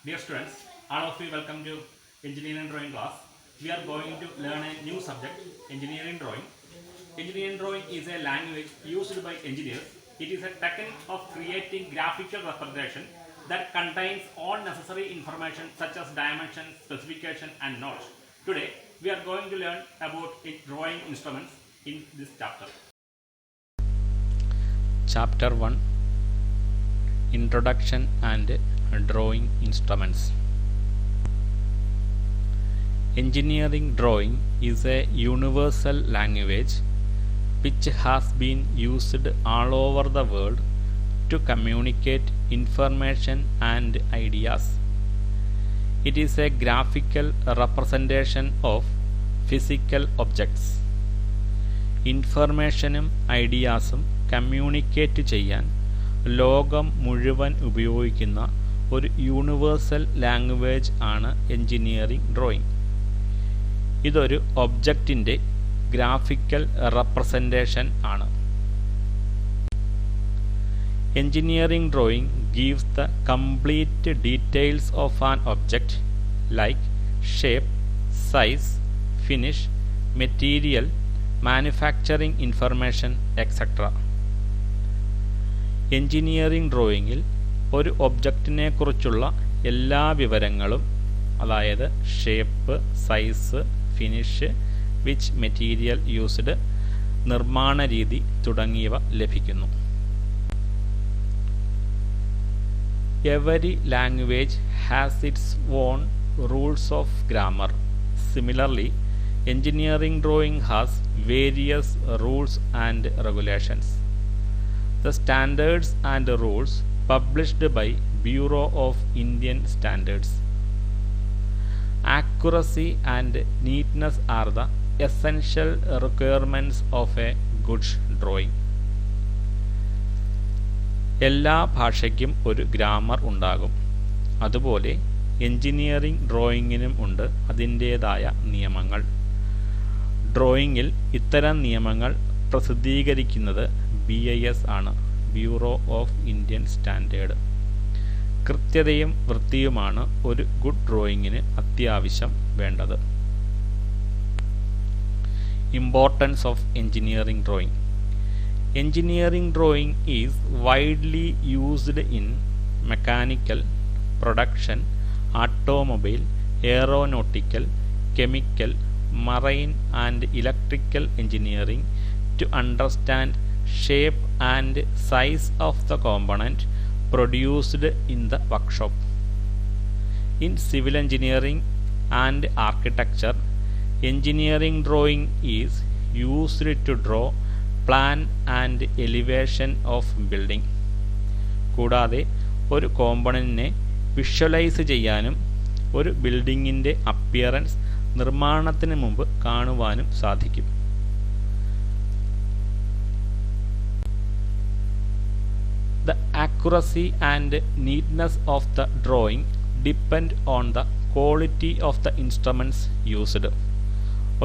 Dear students, all of you welcome to engineering drawing class. We are going to learn a new subject, engineering drawing. Engineering drawing is a language used by engineers. It is a technique of creating graphical representation that contains all necessary information such as dimensions, specification and notes. Today we are going to learn about drawing instruments in this chapter. Chapter 1, Introduction and Drawing Instruments. Engineering drawing is a universal language which has been used all over the world to communicate information and ideas. It is a graphical representation of physical objects. ഇൻഫർമേഷനും ഐഡിയാസും communicate ചെയ്യാൻ ലോകം മുഴുവൻ ഉപയോഗിക്കുന്ന ഒരു universal language ആണ് engineering drawing. ഇതൊരു ഒബ്ജക്റ്റിൻ്റെ ഗ്രാഫിക്കൽ റെപ്രസെൻറ്റേഷൻ ആണ്. Engineering drawing gives the complete details of an object like shape, size, finish, material, manufacturing information etcetera. Engineering ഡ്രോയിങ്ങിൽ ഒരു ഒബ്ജക്റ്റിനെക്കുറിച്ചുള്ള എല്ലാ വിവരങ്ങളും, അതായത് shape, size, finish, which material used, നിർമ്മാണ രീതി തുടങ്ങിയവ ലഭിക്കുന്നു. Every language has its own rules of grammar. Similarly, engineering drawing has various rules and regulations. The standards and rules published by Bureau of Indian Standards. Accuracy and neatness are the essential requirements of a good drawing. എല്ലാ ഭാഷയ്ക്കും ഒരു grammar ഉണ്ടാകും. അതുപോലെ engineering ഡ്രോയിങ്ങിനും ഉണ്ട് അതിൻ്റേതായ നിയമങ്ങൾ. ഡ്രോയിങ്ങിൽ ഇത്തരം നിയമങ്ങൾ പ്രസിദ്ധീകരിക്കുന്നത് BIS ആണ്, ബ്യൂറോ ഓഫ് ഇന്ത്യൻ സ്റ്റാൻഡേർഡ്. കൃത്യതയും വൃത്തിയുമാണ് ഒരു ഗുഡ് ഡ്രോയിങ്ങിന് അത്യാവശ്യം വേണ്ടത്. Importance of engineering drawing. Engineering drawing is widely used in mechanical, production, automobile, aeronautical, chemical, marine and electrical engineering to understand shape and size of the component produced in the workshop. In civil engineering and architecture, engineering drawing is used to draw plan and elevation of building. കൂടാതെ ഒരു കോമ്പണൻറ്റിനെ visualise ചെയ്യാനും ഒരു ബിൽഡിങ്ങിൻ്റെ appearance നിർമ്മാണത്തിന് മുമ്പ് കാണുവാനും സാധിക്കും. The accuracy and neatness of the drawing depend on the quality of the instruments used.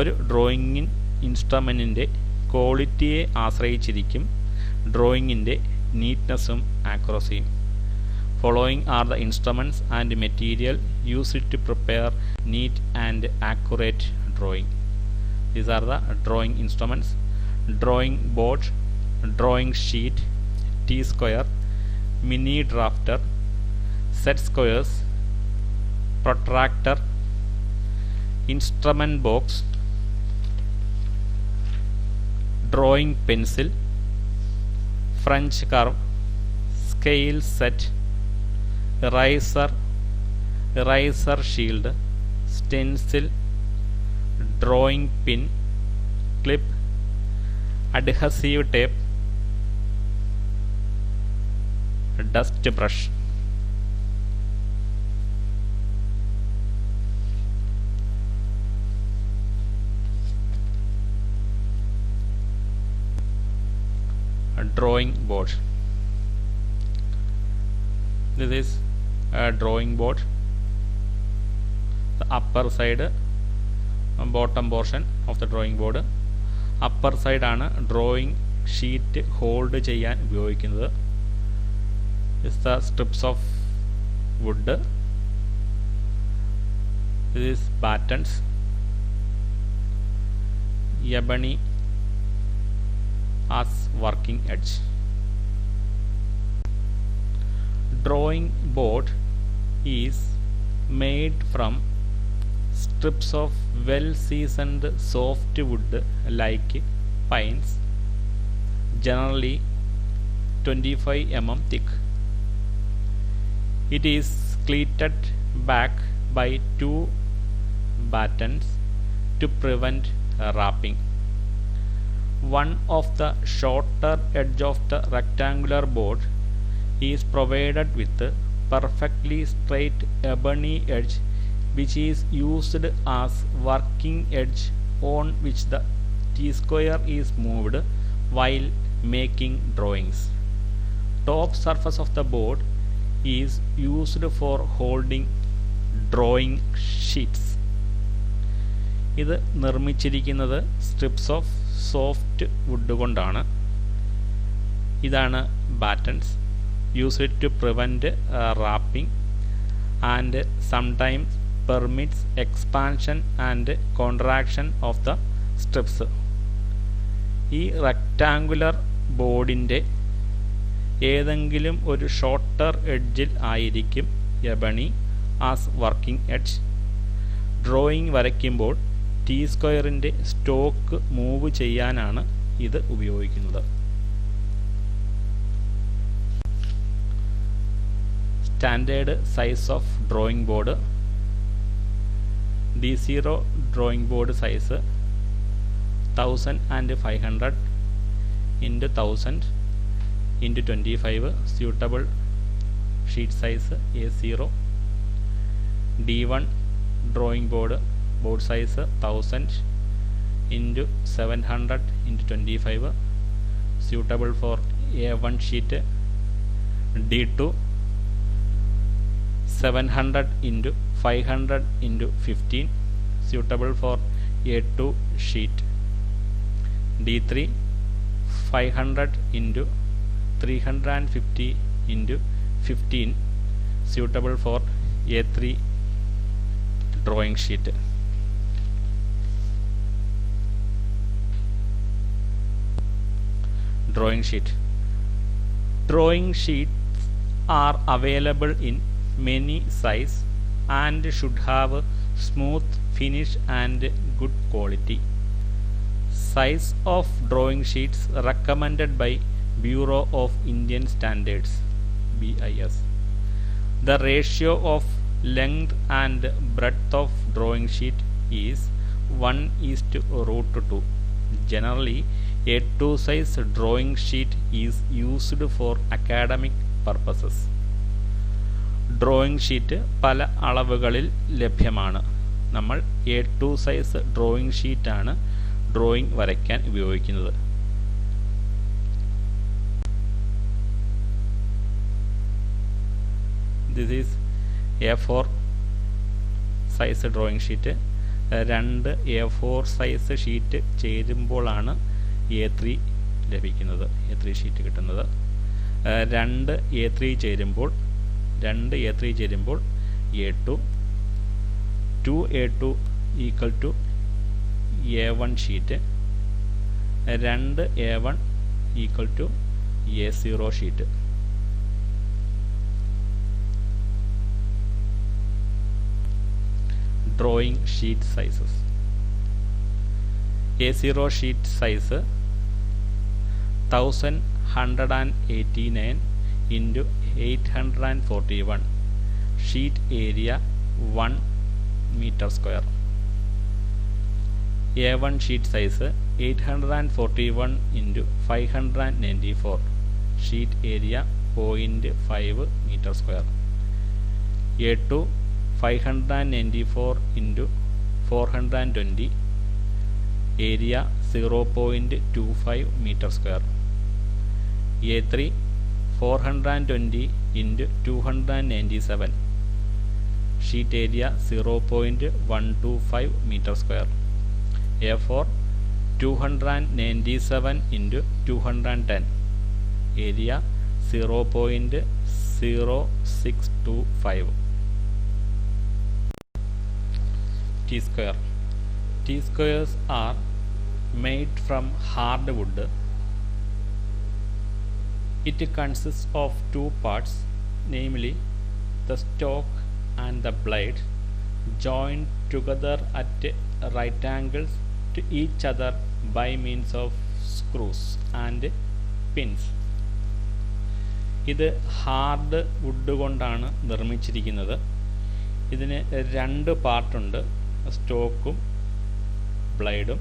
ഒരു ഡ്രോയിങ് ഇൻസ്ട്രുമെൻറ്റിൻ്റെ ക്വാളിറ്റിയെ ആശ്രയിച്ചിരിക്കും ഡ്രോയിങ്ങിൻ്റെ നീറ്റ്നെസ്സും ആക്യുറസിയും. Following are the instruments and material used to prepare neat and accurate drawing. These are the drawing instruments: drawing board, drawing sheet, T-square, mini drafter, set squares, protractor, instrument box, drawing pencil, French curve, scale set, eraser shield, stencil, drawing pin, clip, adhesive tape, dust brush. Drawing board. This is a drawing board. The upper side, bottom portion of the drawing board. Upper side ആണ് drawing sheet hold ചെയ്യാൻ ഉപയോഗിക്കുന്നത്. Is the strips of wood This is battens, ebony as working edge. Drawing board is made from strips of well seasoned soft wood like pines, generally 25 mm thick. It is cleated back by two battens to prevent wrapping. One of the shorter edge of the rectangular board is provided with a perfectly straight ebony edge, which is used as working edge on which the T-square is moved while making drawings. Top surface of the board is used for holding drawing sheets. ഇത് നിർമ്മിച്ചിരിക്കുന്നത് strips of soft wood കൊണ്ടാണ്. ഇതാണ് battens. Use it to prevent warping and sometimes permits expansion and contraction of the strips. ഈ rectangular ബോർഡിൻ്റെ ഏതെങ്കിലും ഒരു shorter എഡ്ജിൽ ആയിരിക്കും ebony as working edge. Drawing വരയ്ക്കുമ്പോൾ ടി സ്ക്വയറിൻ്റെ സ്റ്റോക്ക് മൂവ് ചെയ്യാനാണ് ഇത് ഉപയോഗിക്കുന്നത്. Standard size of drawing board. D0 drawing board size 1500 into 1000 into 25. Suitable sheet size A0. D1 drawing board size 1000 into 700 into 25. Suitable for A1 sheet. D2 700 into 500 into 15. Suitable for A2 sheet. D3 500 into 350 into 15. Suitable for A3 drawing sheet. Drawing sheet. Drawing sheets are available in many size and should have smooth finish and good quality. Size of drawing sheets recommended by Bureau of Indian Standards BIS. The ratio of length and breadth of drawing sheet is 1:2. Generally, A2 size drawing sheet is used for academic purposes. Drawing sheet പല അളവുകളിൽ ലഭ്യമാണ്. നമ്മൾ A2 size drawing ഷീറ്റാണ് drawing വരയ്ക്കാൻ ഉപയോഗിക്കുന്നത്. This is A4 size drawing sheet. 2 A4 size sheet ചേരുമ്പോഴാണ് A3 ലഭിക്കുന്നത്, A3 sheet കിട്ടുന്നത്. 2 A3 ചേരുമ്പോൾ A2, 2 A2 equal to A1 sheet, 2 A1 equal to A0 sheet. Drawing sheet sizes. A0 sheet size 1189 into 841. Sheet area 1 meter square. A1 sheet size 841 into 594. Sheet area 0.5 meter square. A2 594 into 420. Area 0.25 meter square. A3 420 into 297. Sheet area 0.125 meter square. A4 297 into 210. Area 0.0625. T-square. T-squares are made from hardwood. It consists of two parts, namely the stalk and the blade, joined together at right angles to each other by means of screws and pins. ഇത് hard wood കൊണ്ടാണ് നിർമ്മിച്ചിരിക്കുന്നത്. ഇതിന് രണ്ട് പാർട്ടുണ്ട്, സ്റ്റോക്കും ബ്ലേഡും.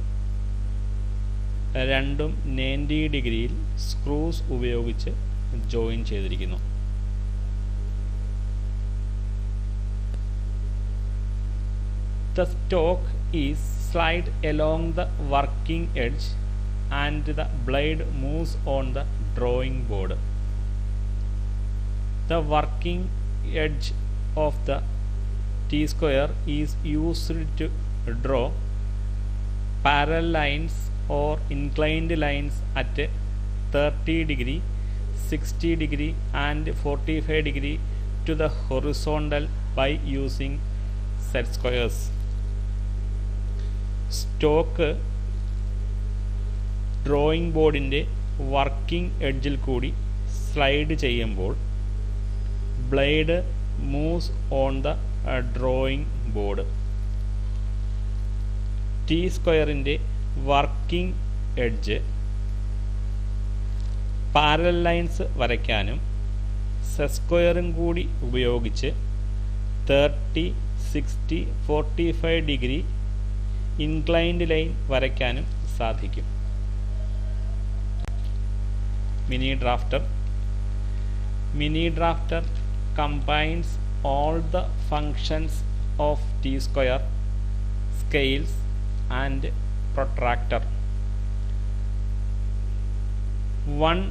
രണ്ടും 90 ഡിഗ്രിയിൽ screws ഉപയോഗിച്ച് join ചെയ്തിരിക്കുന്നു. The stalk is slid along the working edge and the blade moves on the drawing board. The working edge of the T-square is used to draw parallel lines or inclined lines at 30 degree, 60 degree and 45 degree to the horizontal by using set squares. Stock drawing ബോർഡിൻ്റെ working എഡ്ജിൽ കൂടി slide ചെയ്യുമ്പോൾ blade moves on the drawing board. T സ്ക്വയറിൻ്റെ working edge parallel lines വരയ്ക്കാനും set സ്ക്വയറും കൂടി ഉപയോഗിച്ച് 30, 60, 45 degree inclined line വരയ്ക്കാനും സാധിക്കും. Mini drafter. Mini drafter combines all the functions of T-square, scales and protractor. One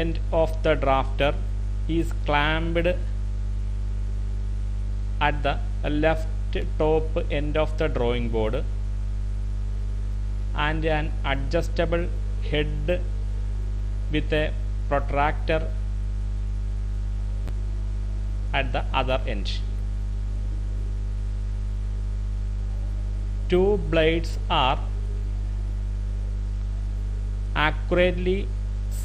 end of the drafter is clamped at the left top end of the drawing board and an adjustable head with a protractor at the other end. Two blades are accurately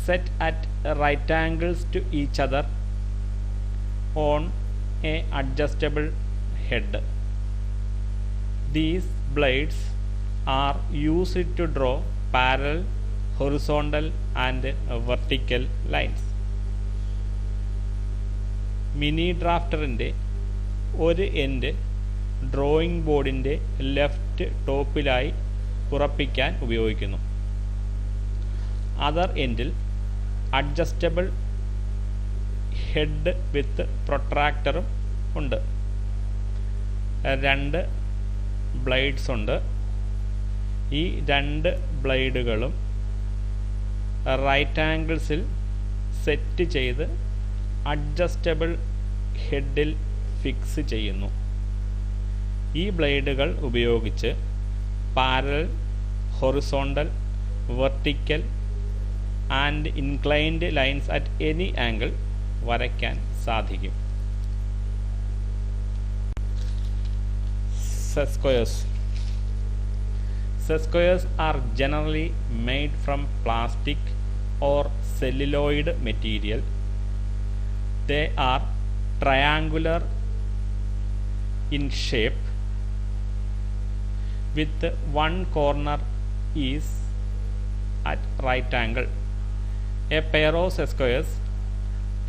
set at right angles to each other on a adjustable head. These blades are used to draw parallel, horizontal and vertical lines. Mini ഡ്രാഫ്റ്ററിൻ്റെ ഒരു end drawing ബോർഡിൻ്റെ left ടോപ്പിലായി ഉറപ്പിക്കാൻ ഉപയോഗിക്കുന്നു. Other എൻഡിൽ adjustable head വിത്ത് പ്രൊട്രാക്ടറും ഉണ്ട്. രണ്ട് blades ഉണ്ട്. ഈ രണ്ട് ബ്ലേഡുകളും റൈറ്റ് ആംഗിൾസിൽ സെറ്റ് ചെയ്ത് അഡ്ജസ്റ്റബിൾ ഹെഡിൽ ഫിക്സ് ചെയ്യുന്നു. ഈ ബ്ലേഡുകൾ ഉപയോഗിച്ച് parallel, horizontal, vertical and inclined lines at any angle വരയ്ക്കാൻ സാധിക്കും. Set squares. Set squares are generally made from plastic or celluloid material. They are triangular in shape with one corner is at right angle. A pair of set squares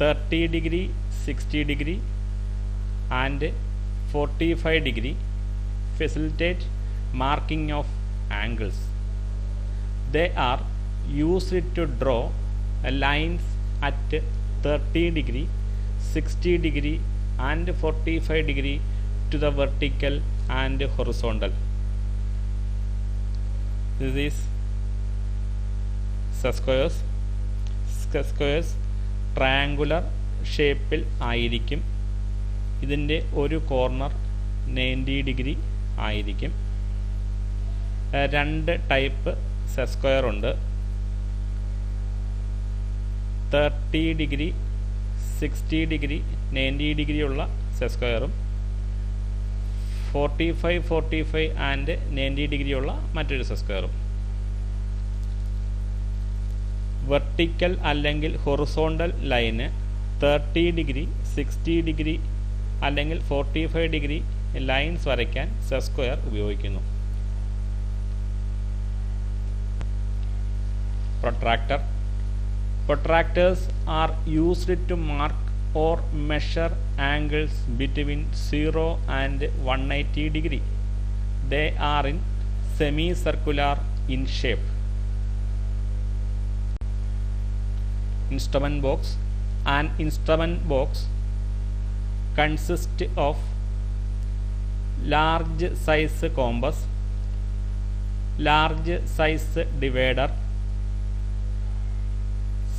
30 degree, 60 degree and 45 degree facilitate marking of angles. They are used to draw lines at 30 degree, 60 degree and 45 degree to the vertical and horizontal. This is set squares. Set squares triangular ഷേപ്പിൽ ആയിരിക്കും. ഇതിൻ്റെ ഒരു corner 90 degree ആയിരിക്കും. രണ്ട് type set square ഉണ്ട്. 30 degree, 60 degree, 90 degree ഉള്ള set സ്ക്വയറും 45, 45 and 90 degree ഉള്ള മറ്റൊരു സെറ്റ് സ്ക്വയറും. വെർട്ടിക്കൽ അല്ലെങ്കിൽ ഹൊറിസോണ്ടൽ ലൈന് 30 ഡിഗ്രി, 60 ഡിഗ്രി അല്ലെങ്കിൽ 45 ഡിഗ്രി ലൈൻസ് വരയ്ക്കാൻ സെറ്റ് സ്ക്വയർ ഉപയോഗിക്കുന്നു. Protractor. Protractors are used to mark or measure angles between 0 and 180 degree. They are in semicircular in shape. Instrument box. An instrument box consists of large size compass, large size divider,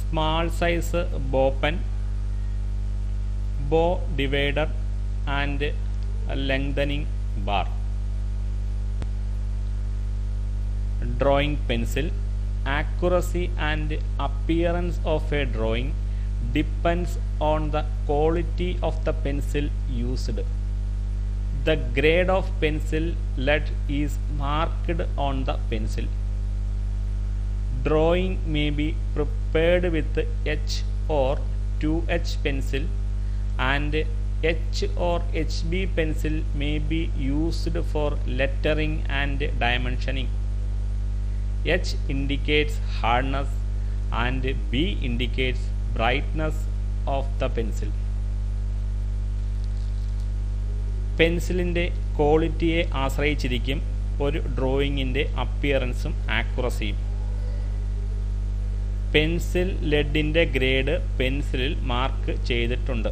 small size bow pen, bow divider and lengthening bar. Drawing pencil. Accuracy and appearance of a drawing depends on the quality of the pencil used. The grade of pencil lead is marked on the pencil. Drawing may be prepared with H or 2H pencil, and H or HB pencil may be used for lettering and dimensioning. H indicates hardness and B indicates brightness of the pencil. പെൻസിലിൻ്റെ ക്വാളിറ്റിയെ ആശ്രയിച്ചിരിക്കും ഒരു ഡ്രോയിങ്ങിൻ്റെ അപ്പിയറൻസും ആക്യുറസിയും. Pencil ലെഡിൻ്റെ grade പെൻസിലിൽ mark ചെയ്തിട്ടുണ്ട്.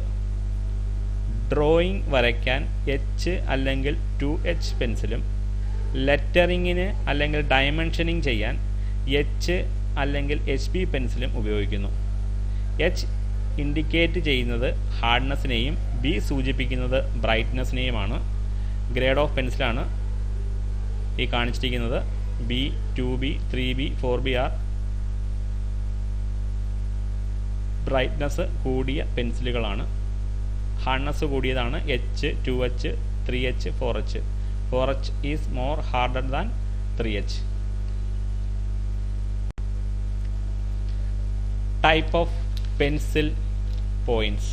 Drawing വരയ്ക്കാൻ H അല്ലെങ്കിൽ 2H പെൻസിലും ലെറ്ററിങ്ങിന് അല്ലെങ്കിൽ dimensioning ചെയ്യാൻ H അല്ലെങ്കിൽ HB പെൻസിലും ഉപയോഗിക്കുന്നു. H ഇൻഡിക്കേറ്റ് ചെയ്യുന്നത് ഹാർഡ്നെസ്സിനെയും B സൂചിപ്പിക്കുന്നത് ബ്രൈറ്റ്നെസ്സിനെയുമാണ്. ഗ്രേഡ് ഓഫ് പെൻസിലാണ് ഈ കാണിച്ചിരിക്കുന്നത്. B, 2B, 3B, 4B R brightness കൂടിയ പെൻസിലുകളാണ്. ഹാർഡ്നെസ് കൂടിയതാണ് H, 2H, 3H, 4H. 4H is more harder than 3H. Type of pencil points.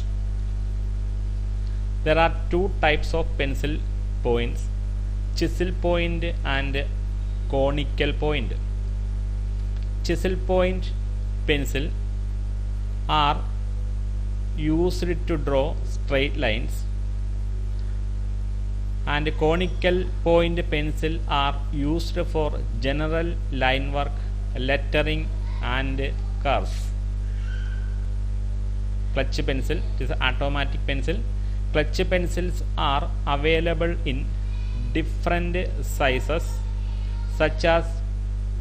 There are two types of pencil points: chisel point and conical point. Chisel point pencil are used to draw straight lines, and conical point pencil are used for general line work, lettering and curves. Clutch pencil, it is an automatic pencil. Clutch pencils are available in different sizes such as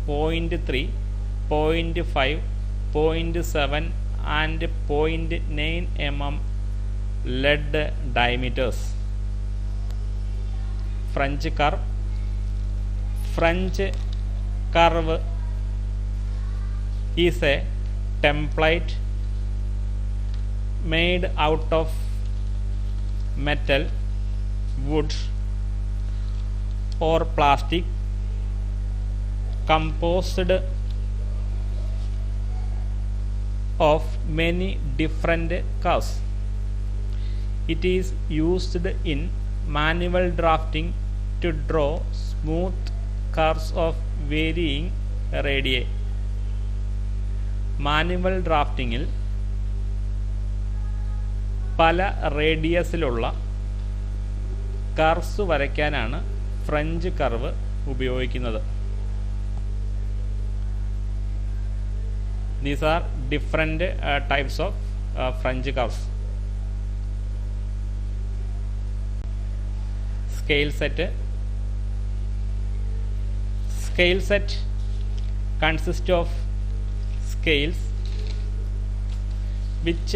0.3, 0.5, 0.7 and 0.9 mm lead diameters. French curve. French curve is a template made out of metal, wood or plastic, composed of many different curves. It is used in manual drafting to draw smooth curves of varying radii. Manual ഡ്രാഫ്റ്റിങ്ങിൽ പല റേഡിയസിലുള്ള curves വരയ്ക്കാനാണ് French curve ഉപയോഗിക്കുന്നത്. These are different types of French curves. Scale set. Scale set consists of scales which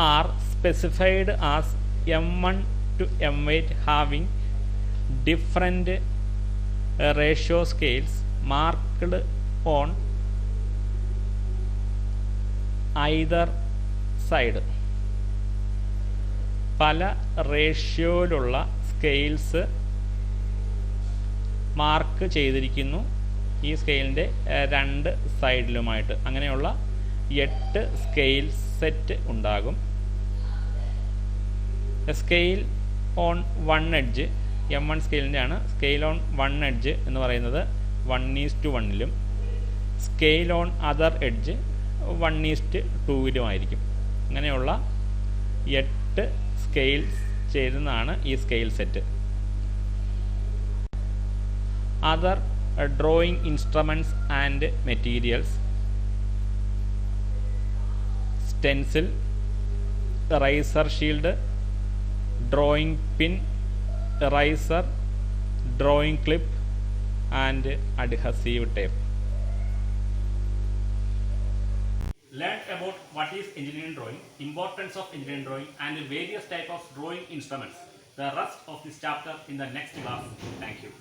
are specified as M1 to M8 having different ratio scales marked on either side. പല റേഷ്യോയിലുള്ള scales mark ചെയ്തിരിക്കുന്നു ഈ സ്കെയിലിൻ്റെ രണ്ട് സൈഡിലുമായിട്ട്. അങ്ങനെയുള്ള 8 scale set ഉണ്ടാകും. Scale on 1 edge M1 സ്കെയിലിൻ്റെ ആണ്. Scale on 1 edge എന്ന് പറയുന്നത് 1:1 scale on other edge 1:2 ആയിരിക്കും. അങ്ങനെയുള്ള 8 സ്കെയിൽസ് ചേരുന്നതാണ് ഈ scale set. Other drawing instruments and materials: stencil, eraser shield, drawing pin, eraser, drawing clip and adhesive tape. Learn about what is engineering drawing, importance of engineering drawing and various types of drawing instruments. The rest of this chapter in the next class. Thank you.